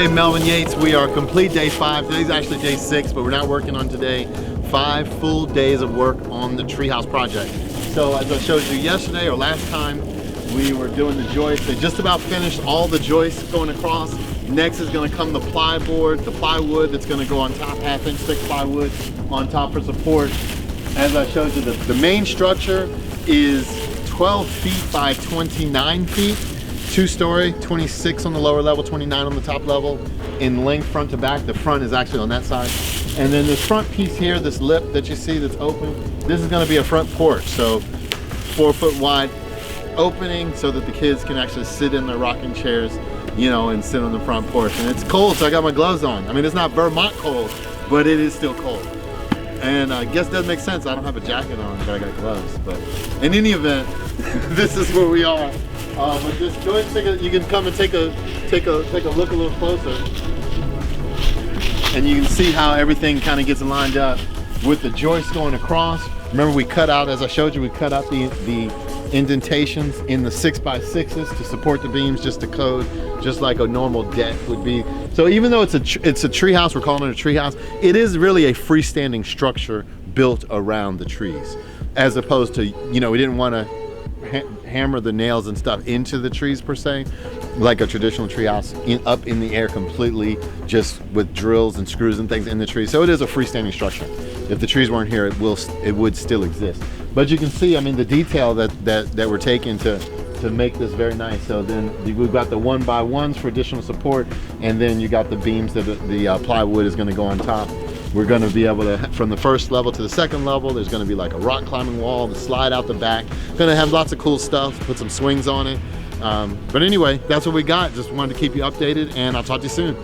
Hey, Melvin Yates, we are complete day 5. Today's actually day 6, but we're not working on today. 5 full days of work on the Treehouse project. So as I showed you yesterday or last time, we were doing the joists. They just about finished all the joists going across. Next is going to come the plywood that's going to go on top, 1/2-inch thick plywood on top for support. As I showed you, the main structure is 12 feet by 29 feet. 2-story, 26 on the lower level, 29 on the top level in length front to back. The front is actually on that side. And then this front piece here, this lip that you see that's open, this is going to be a front porch. So 4-foot wide opening so that the kids can actually sit in their rocking chairs, you know, and sit on the front porch. And it's cold, so I got my gloves on. I mean, it's not Vermont cold, but it is still cold. And I guess that makes sense. I don't have a jacket on, but I got gloves. But in any event, this is where we are. But this joist, you can come and take a look a little closer, and you can see how everything kind of gets lined up with the joist going across. Remember, we cut out, as I showed you, we cut out the indentations in the 6x6s to support the beams, just to code, just like a normal deck would be. So even though it's a treehouse, we're calling it a treehouse, it is really a freestanding structure built around the trees, as opposed to, you know, we didn't want to hammer the nails and stuff into the trees per se, like a traditional treehouse, up in the air completely, just with drills and screws and things in the tree. So it is a freestanding structure. If the trees weren't here, it would still exist. But you can see, I mean, the detail that we're taking to make this very nice. So then we've got the 1x1s for additional support, and then you got the beams that the plywood is going to go on top. We're going to be able to, from the first level to the second level, there's going to be like a rock climbing wall, the slide out the back. Going to have lots of cool stuff, put some swings on it. But anyway, that's what we got. Just wanted to keep you updated, and I'll talk to you soon.